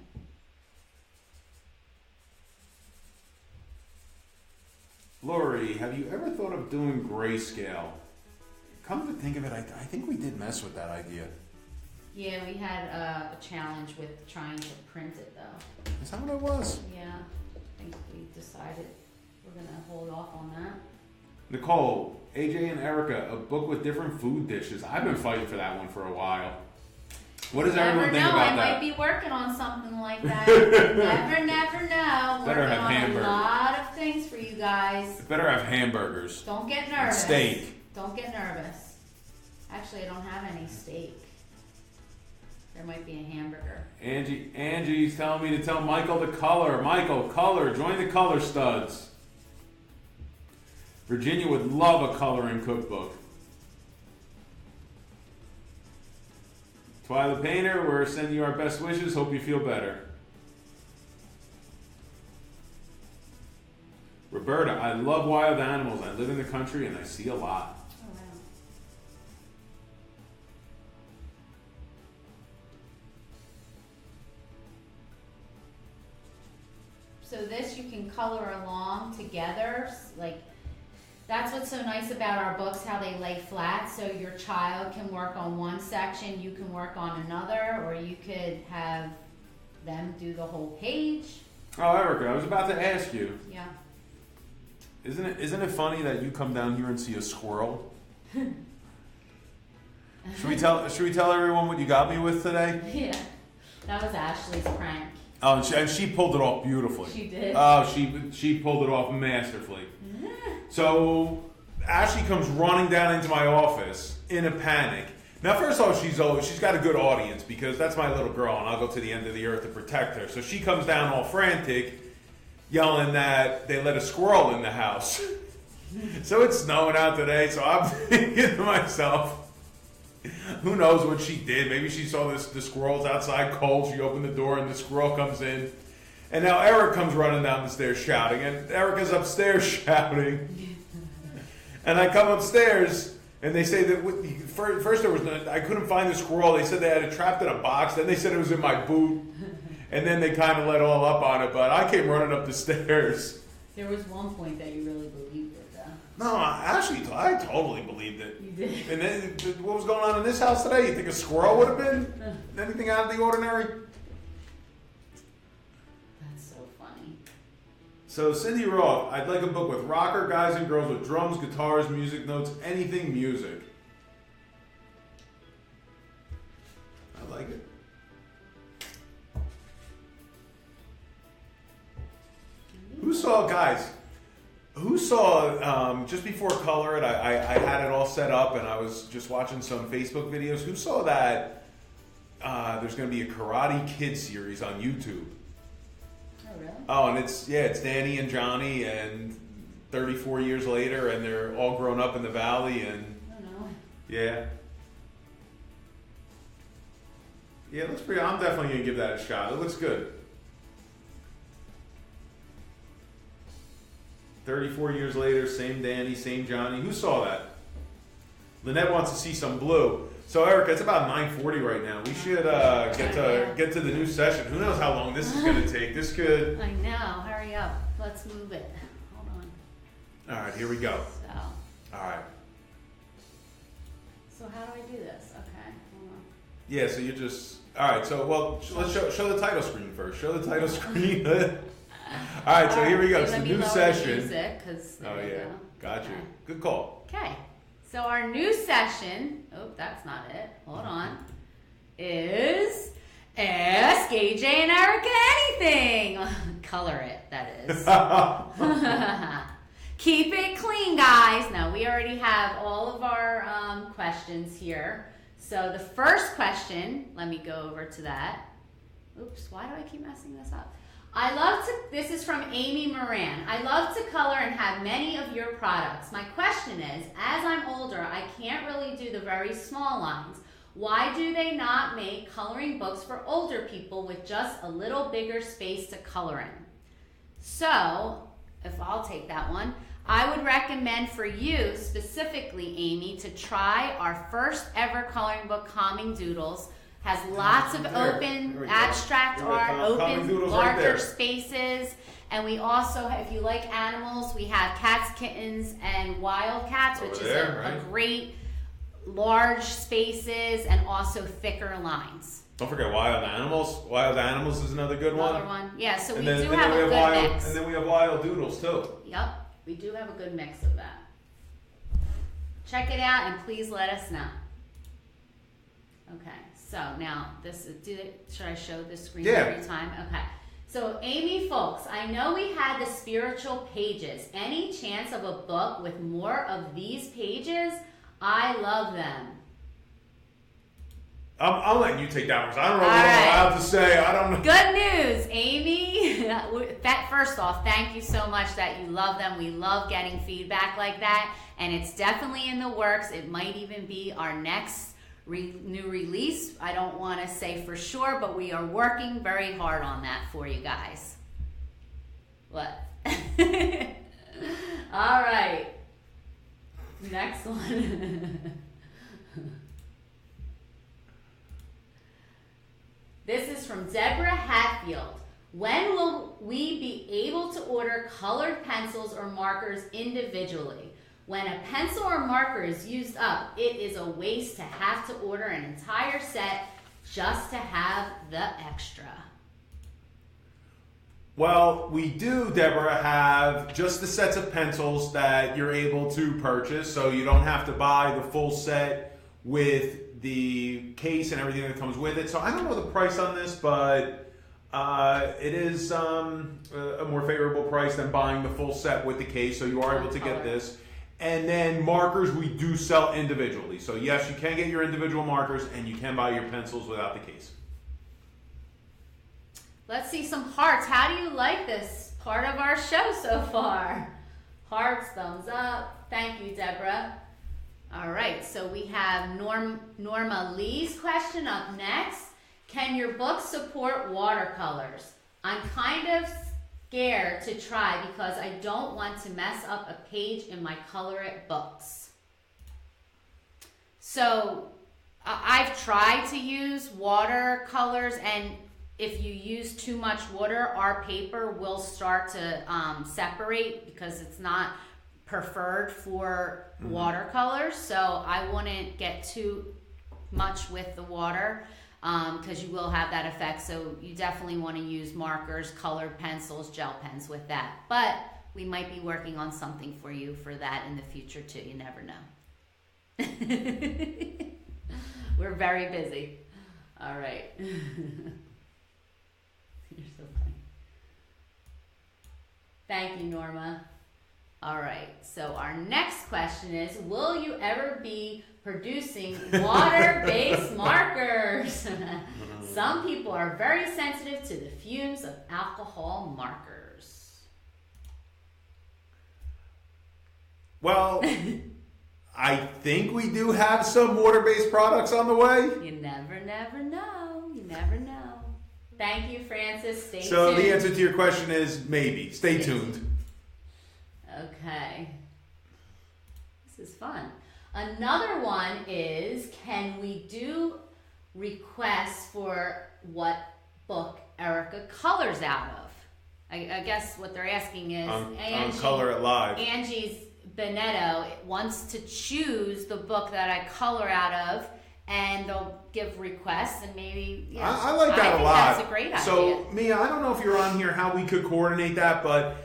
Lori, have you ever thought of doing grayscale? Come to think of it, I think we did mess with that idea. Yeah, we had a challenge with trying to print it though. Is that what it was? Yeah, I think we decided we're gonna hold off on that. Nicole, AJ and Erica, a book with different food dishes. I've been fighting for that one for a while. What does everyone think about I that? might be working on something like that. Never know. Better Working have on hamburgers. a lot of things for you guys. It better have hamburgers. Don't get nervous. Steak. Don't get nervous. Actually, I don't have any steak. There might be a hamburger. Angie's telling me to tell Michael to color. Michael, color. Join the color studs. Virginia would love a coloring cookbook. Twyla Painter, we're sending you our best wishes. Hope you feel better. Roberta, I love wild animals. I live in the country and I see a lot. Oh, wow. So this you can color along together, like that's what's so nice about our books, how they lay flat, so your child can work on one section, you can work on another, or you could have them do the whole page. Oh, Erica, I was about to ask you. Yeah. Isn't it funny that you come down here and see a squirrel? Should we tell everyone what you got me with today? Yeah. That was Ashley's prank. Oh, and she pulled it off beautifully. She did. Oh, she pulled it off masterfully. So Ashley comes running down into my office in a panic. Now, first of all, she's got a good audience because that's my little girl, and I'll go to the end of the earth to protect her. So she comes down all frantic, yelling that they let a squirrel in the house. So it's snowing out today, so I'm thinking to myself, who knows what she did? Maybe she saw the squirrels outside cold. She opened the door and the squirrel comes in. And now Eric comes running down the stairs shouting, and Erica's upstairs shouting. And I come upstairs, and they say that first there was I couldn't find the squirrel. They said they had it trapped in a box. Then they said it was in my boot. And then they kind of let all up on it. But I came running up the stairs. There was one point that you really believed it, though. No, actually, I totally believed it. You did. And then, what was going on in this house today? You think a squirrel would have been anything out of the ordinary? So Cindy Roth, I'd like a book with rocker guys and girls with drums, guitars, music notes, anything music. I like it. Who saw just before ColorIt, I had it all set up and I was just watching some Facebook videos. Who saw that there's going to be a Karate Kid series on YouTube? Really? Oh, and it's Danny and Johnny, and 34 years later, and they're all grown up in the valley, and I don't know. Yeah, it looks pretty. I'm definitely gonna give that a shot. It looks good. 34 years later, same Danny, same Johnny. Who saw that? Lynette wants to see some blue. So Erica, it's about 9:40 right now. We should get to the new session. Who knows how long this is going to take? This could. I know. Hurry up. Let's move it. Hold on. All right, here we go. So. All right. So how do I do this? Okay. Hold on. Yeah. So you just. All right. So let's show the title screen first. Show the title screen. All right. So here we go. It's the new session. Music, oh yeah. Go. Gotcha. Okay. Good call. Okay. So our new session, oh, that's not it. Hold on. Is Ask AJ and Erica Anything. ColorIt, that is. Keep it clean, guys. Now, we already have all of our questions here. So the first question, let me go over to that. Oops, why do I keep messing this up? This is from Amy Moran. I love to color and have many of your products. My question is, as I'm older, I can't really do the very small lines. Why do they not make coloring books for older people with just a little bigger space to color in? So, if I'll take that one, I would recommend for you, specifically Amy, to try our first ever coloring book, Calming Doodles. Has lots of open abstract art, open larger spaces, and we also, if you like animals, we have cats, kittens, and wild cats, which is a great large spaces and also thicker lines. Don't forget wild animals. Wild animals is another good one. Another one, yeah. So we do have a good mix. And then we have wild doodles too. Yep, we do have a good mix of that. Check it out and please let us know. Okay. So now, should I show the screen every time? Okay. So Amy Folks, I know we had the spiritual pages. Any chance of a book with more of these pages? I love them. I'm letting you take that one. I don't know what I'm allowed to say. I don't know. Good news, Amy. First off, thank you so much that you love them. We love getting feedback like that. And it's definitely in the works. It might even be our next new release. I don't want to say for sure, but we are working very hard on that for you guys. What? All right. Next one. This is from Deborah Hatfield. When will we be able to order colored pencils or markers individually? When a pencil or marker is used up, it is a waste to have to order an entire set just to have the extra. Well, we do, Deborah, have just the sets of pencils that you're able to purchase, so you don't have to buy the full set with the case and everything that comes with it. So I don't know the price on this, but it is a more favorable price than buying the full set with the case, so you are able to get this. And then markers we do sell individually. So yes, you can get your individual markers and you can buy your pencils without the case. Let's see some hearts. How do you like this part of our show so far? Hearts, thumbs up. Thank you, Deborah. All right, so we have Norma Lee's question up next. Can your book support watercolors? I'm kind of scared to try because I don't want to mess up a page in my ColorIt books. So I've tried to use watercolors, and if you use too much water, our paper will start to separate because it's not preferred for watercolors. So I wouldn't get too much with the water because you will have that effect. So you definitely want to use markers, colored pencils, gel pens with that. But we might be working on something for you for that in the future too. You never know. We're very busy. All right. You're so funny. Thank you, Norma. All right, so our next question is, will you ever be producing water-based markers? Some people are very sensitive to the fumes of alcohol markers. Well, I think we do have some water-based products on the way. You never know. You never know. Thank you, Francis. Stay tuned. So the answer to your question is maybe. Stay tuned. Okay. This is fun. Another one is, can we do requests for what book Erica colors out of? I guess what they're asking is, on ColorIt Live. Angie's Benetto wants to choose the book that I color out of, and they'll give requests, and maybe, I like that a lot. That's a great idea. So, Mia, I don't know if you're on here how we could coordinate that, but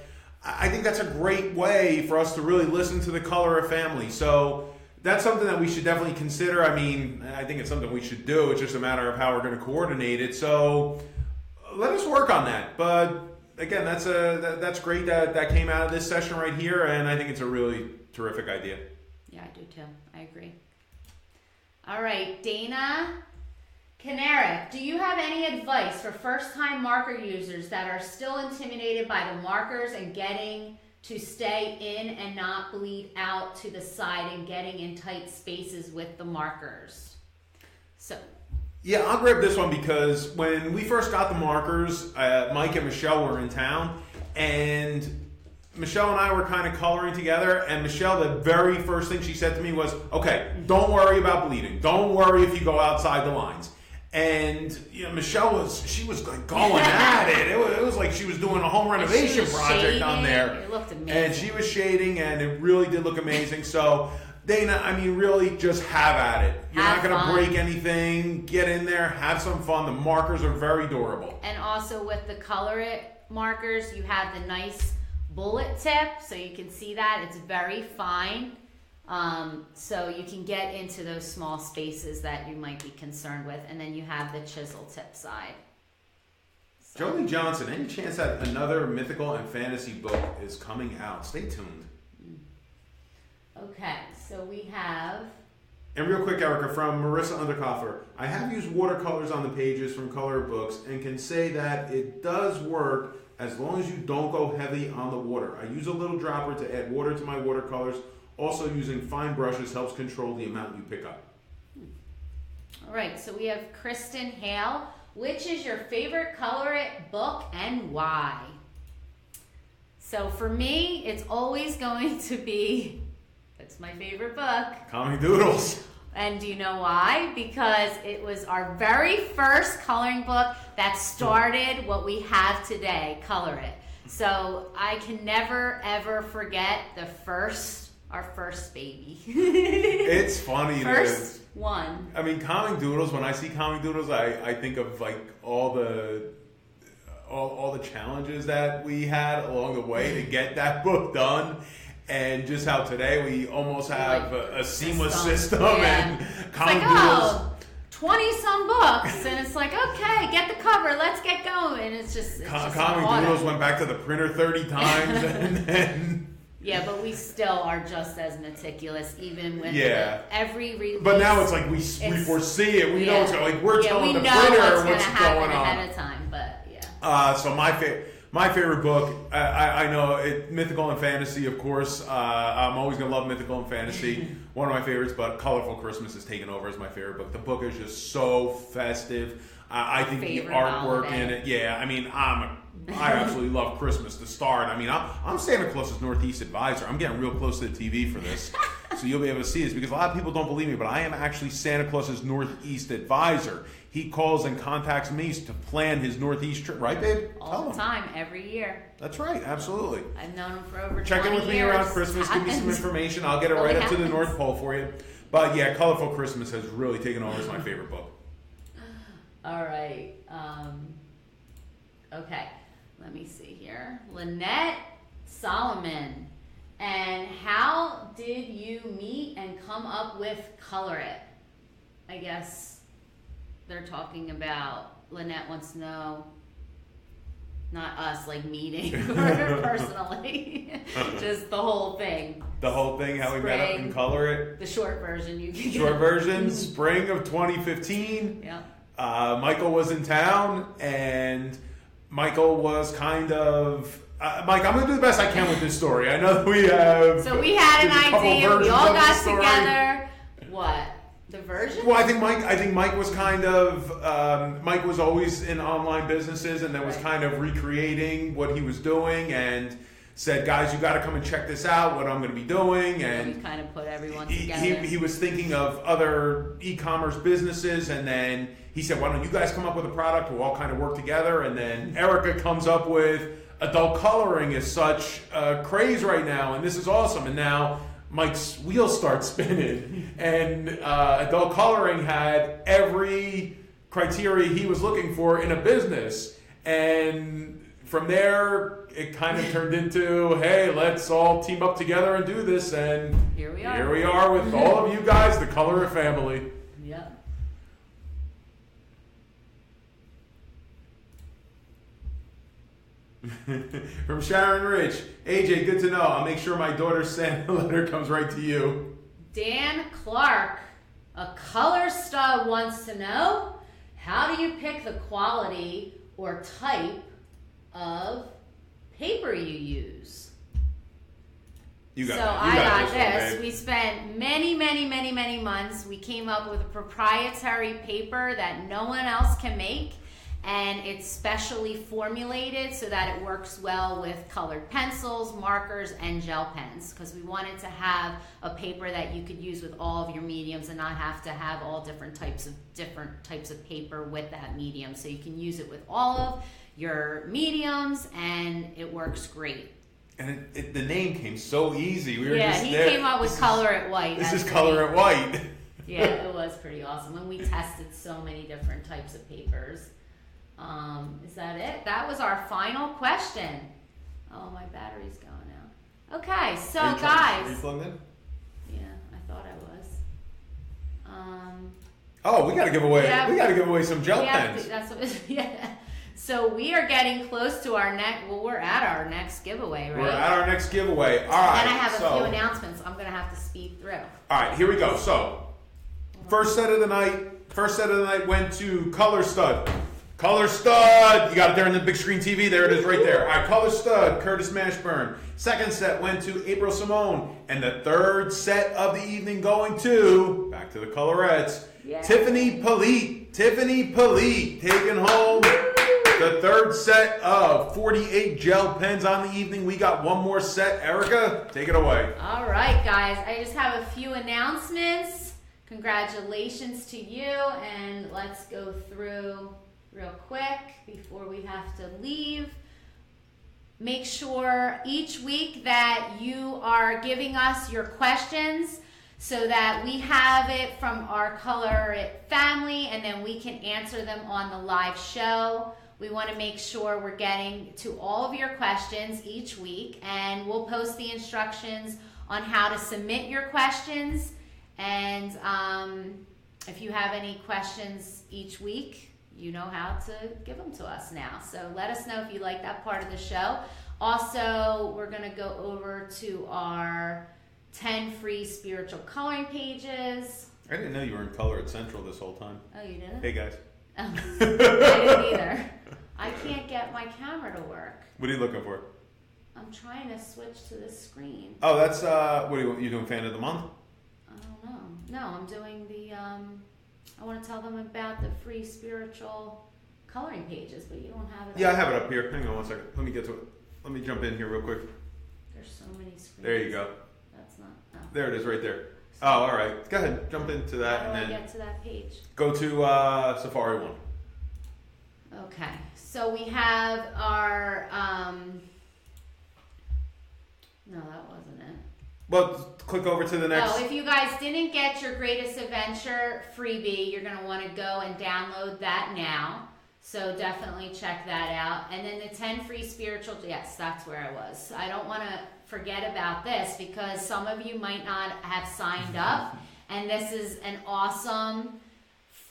I think that's a great way for us to really listen to the ColorIt family. So that's something that we should definitely consider. I mean, I think it's something we should do. It's just a matter of how we're going to coordinate it. So let us work on that. But again, that's great that came out of this session right here, and I think it's a really terrific idea. Yeah, I do too. I agree. All right, Dana Canaric, do you have any advice for first-time marker users that are still intimidated by the markers and getting to stay in and not bleed out to the side and getting in tight spaces with the markers? So, yeah, I'll grab this one because when we first got the markers, Mike and Michelle were in town, and Michelle and I were kind of coloring together, and Michelle, the very first thing she said to me was, okay, don't worry about bleeding. Don't worry if you go outside the lines. And Michelle was like going at it. It was like she was doing a home renovation project shading on there. It looked amazing. And she was shading, and it really did look amazing. So, Dana, I mean, really just have at it. You're not going to break anything. Get in there, have some fun. The markers are very durable. And also with the ColorIt markers, you have the nice bullet tip, so you can see that. It's very fine. So you can get into those small spaces that you might be concerned with, and then you have the chisel tip side. So. Jolie Johnson, any chance that another mythical and fantasy book is coming out? Stay tuned. Okay, so we have... And real quick, Erica, from Marissa Underkoffer, I have used watercolors on the pages from ColorIt books and can say that it does work as long as you don't go heavy on the water. I use a little dropper to add water to my watercolors. Also, using fine brushes helps control the amount you pick up. All right, so we have Kristen Hale. Which is your favorite ColorIt book and why? So for me, it's always going to be, it's my favorite book. Comic Doodles. And do you know why? Because it was our very first coloring book that started what we have today, ColorIt. So I can never, ever forget our first baby. It's funny. First one. I mean, Comic Doodles, when I see Comic Doodles, I think of like all the challenges that we had along the way to get that book done. And just how today we almost have a seamless system and Comic Doodles. 20-some books, and it's like, okay, get the cover, let's get going. It's just Comic Doodles went back to the printer 30 times, and then... Yeah, but we still are just as meticulous, even with every release. But now it's like we foresee it. We know it's like we're telling the printer what's going on ahead of time. But yeah. So my favorite book, I know it, mythical and fantasy, of course. I'm always gonna love mythical and fantasy. One of my favorites, but Colorful Christmas has taken over as my favorite book. The book is just so festive. I think the artwork in it. Yeah, I mean, I absolutely love Christmas to start. I mean, I'm Santa Claus's Northeast advisor. I'm getting real close to the TV for this, so you'll be able to see this because a lot of people don't believe me, but I am actually Santa Claus's Northeast advisor. He calls and contacts me to plan his Northeast trip, right, babe? All the time, every year. That's right, absolutely. I've known him for over 20 years. Check in with me around Christmas. Give me some information. I'll get it right up to the North Pole for you. But yeah, Colorful Christmas has really taken over as my favorite book. All right. Okay. Let me see here. Lynette Solomon. And how did you meet and come up with ColorIt? I guess they're talking about, Lynette wants to know, not us, like meeting her personally. Just the whole thing. The whole thing, how we met up in ColorIt. The short version you can Short version, spring of 2015. Yeah. Michael was in town, and Michael was kind of... Mike, I'm going to do the best I can with this story. I know that we have... So we had an idea, we all got together. What? The version? Well, I think Mike was kind of... Mike was always in online businesses and then was kind of recreating what he was doing, and said, guys, you got to come and check this out, what I'm going to be doing. And we kind of put everyone together. He was thinking of other e-commerce businesses, and then he said, why don't you guys come up with a product? We'll all kind of work together. And then Erica comes up with adult coloring is such a craze right now, and this is awesome. And now Mike's wheels start spinning, and adult coloring had every criteria he was looking for in a business. And from there, it kind of turned into, hey, let's all team up together and do this. And here we are. Here we are with all of you guys, the ColorIt family. Yep. From Sharon Rich, AJ, good to know. I'll make sure my daughter's Santa letter comes right to you. Dan Clark, a color stud, wants to know, how do you pick the quality or type of paper you use? You got I got this. One, we spent many months. We came up with a proprietary paper that no one else can make, and it's specially formulated so that it works well with colored pencils, markers, and gel pens, because we wanted to have a paper that you could use with all of your mediums and not have to have all different types of paper with that medium. So you can use it with all of your mediums, and it works great. And the name came so easy. We were he came up with ColorIt White. This is ColorIt White. Yeah, it was pretty awesome. And we tested so many different types of papers. Is that it? That was our final question. Oh, my battery's going out. Okay, so guys. Are you plugged in? Yeah, I thought I was. Oh, we got to give away. We got to give away some gel pens. That's what. Yeah. So we are getting close to our next. Well, we're at our next giveaway, right? We're at our next giveaway. All right. And I have a few announcements. I'm gonna have to speed through. All right, here we go. So, first set of the night went to Color Stud. Color Stud. You got it there on the big screen TV. There it is, right there. All right, Color Stud. Curtis Mashburn. Second set went to April Simone, and the third set of the evening going to back to the ColorIts. Yeah. Tiffany Polite. Taking home the third set of 48 gel pens on the evening. We got one more set. Erica, take it away. All right, guys. I just have a few announcements. Congratulations to you, and let's go through real quick before we have to leave. Make sure each week that you are giving us your questions so that we have it from our ColorIt family, and then we can answer them on the live show. We want to make sure we're getting to all of your questions each week, and we'll post the instructions on how to submit your questions. And if you have any questions each week, you know how to give them to us now. So let us know if you like that part of the show. Also, we're going to go over to our 10 free spiritual coloring pages. I didn't know you were in ColorIt Central this whole time. Oh, you didn't? Hey, guys. I didn't either. I can't get my camera to work. What are you looking for? I'm trying to switch to this screen. Oh, that's, what are you doing, Fan of the Month? I don't know. No, I'm doing the, I want to tell them about the free spiritual coloring pages, but you don't have it. Yeah, I have it up here. Hang on one second. Let me get to it. Let me jump in here real quick. There's so many screens. There you go. That's not, no. There it is right there. Oh, all right. Go ahead. Jump into that. How do and I then get to that page? Go to Safari 1. Okay, so we have our, no, that wasn't it. Well, click over to the next. Oh, if you guys didn't get your Greatest Adventure freebie, you're going to want to go and download that now. So definitely check that out. And then the 10 free spiritual, yes, that's where I was. I don't want to forget about this because some of you might not have signed up. And this is an awesome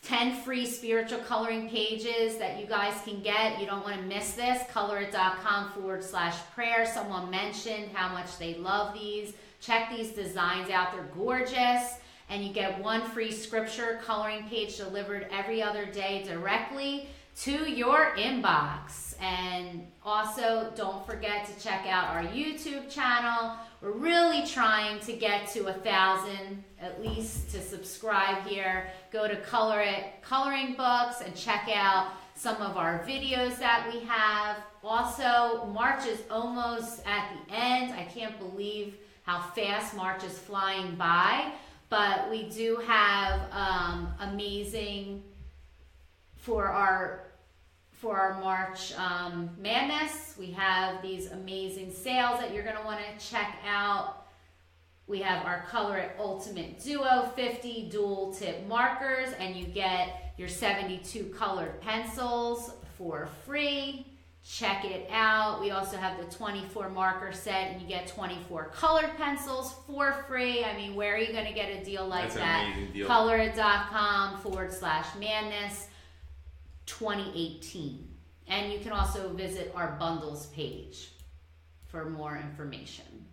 10 free spiritual coloring pages that you guys can get. You don't want to miss this. ColorIt.com/prayer. Someone mentioned how much they love these. Check these designs out. They're gorgeous. And you get one free scripture coloring page delivered every other day directly to your inbox. And also, don't forget to check out our YouTube channel. We're really trying to get to 1,000 at least to subscribe here. Go to ColorIt Coloring Books and check out some of our videos that we have. also, March is almost at the end. I can't believe how fast March is flying by. But we do have amazing for our March Madness. We have these amazing sales that you're going to want to check out. We have our ColorIt Ultimate Duo 50 dual tip markers, and you get your 72 colored pencils for free. Check it out. We also have the 24 marker set, and you get 24 colored pencils for free. I mean, where are you going to get a deal like that? That's an amazing deal. ColorIt.com/madness 2018. And you can also visit our bundles page for more information.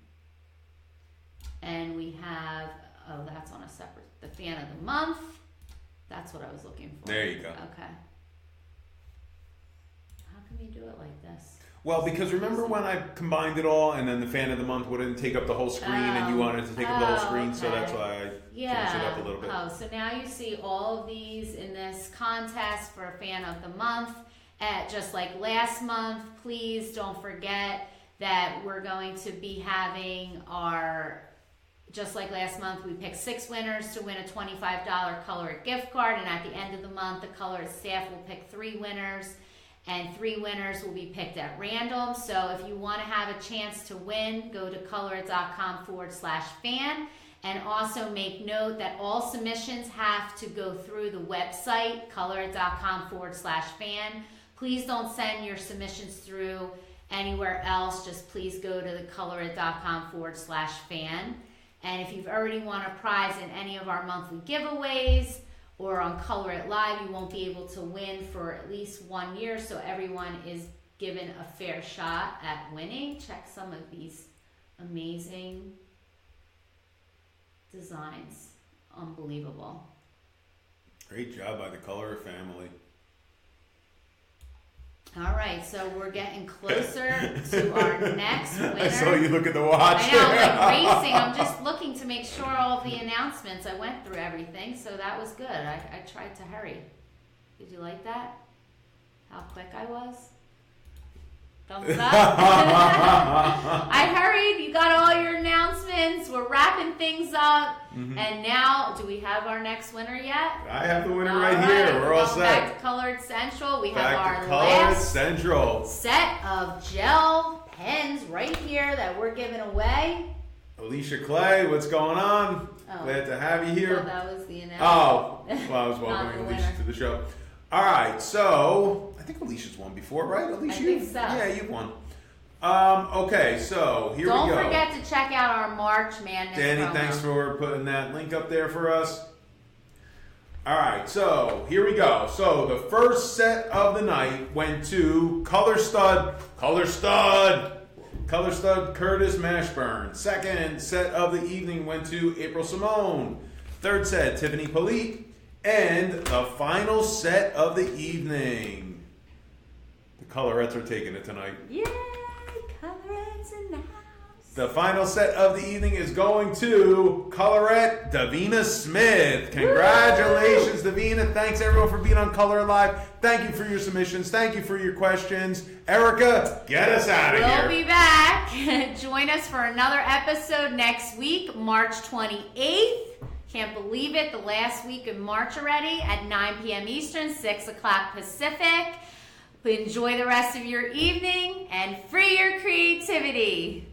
And we have, oh, that's on a separate, the fan of the month. That's what I was looking for. There you go. Okay. How can we do it like this? Well, because remember when I combined it all and then the fan of the month wouldn't take up the whole screen and you wanted to take up the whole screen, so that's why I changed it up a little bit. Oh, so now you see all of these in this contest for fan of the month. Just like last month, please don't forget that we're going to be having our, just like last month, we picked 6 winners to win a $25 ColorIt gift card, and at the end of the month, the ColorIt staff will pick 3 winners, and 3 winners will be picked at random. So if you want to have a chance to win, go to ColorIt.com/fan, and also make note that all submissions have to go through the website, ColorIt.com/fan. Please don't send your submissions through anywhere else. Just please go to the ColorIt.com/fan. And if you've already won a prize in any of our monthly giveaways or on ColorIt Live, you won't be able to win for at least 1 year. So everyone is given a fair shot at winning. Check some of these amazing designs. Unbelievable. Great job by the ColorIt family. All right, so we're getting closer to our next winner. I saw you look at the watch. I know, I'm like racing. I'm just looking to make sure all of the announcements, I went through everything, so that was good. I tried to hurry. Did you like that? How quick I was? Thumbs up. I hurried. You got all your announcements. We're wrapping things up. Mm-hmm. And now, do we have our next winner yet? I have the winner right here. We're all set. Back to ColorIt Central. We have our ColorIt last Central set of gel pens right here that we're giving away. Alicia Clay, what's going on? Oh. Glad to have you here. So that was the announcement. Oh, well, I was welcoming Alicia to the show. All right, so I think Alicia's won before, right? Alicia, I think so. Yeah, you've won. Okay, so here we go. Don't forget to check out our March Madness Danny, promo. thanks for putting that link up there for us. All right, so here we go. So the first set of the night went to Color Stud Curtis Mashburn. Second set of the evening went to April Simone. Third set, Tiffany Polite. And the final set of the evening. The ColorIts are taking it tonight. Yay! ColorIts in the house. The final set of the evening is going to ColorIt Davina Smith. Congratulations, Woo! Davina. Thanks, everyone, for being on ColorIt Live. Thank you for your submissions. Thank you for your questions. Erica, get us out of here. We'll be back. Join us for another episode next week, March 28th. Can't believe it, the last week of March already at 9 p.m. Eastern, 6 o'clock Pacific. Enjoy the rest of your evening and free your creativity.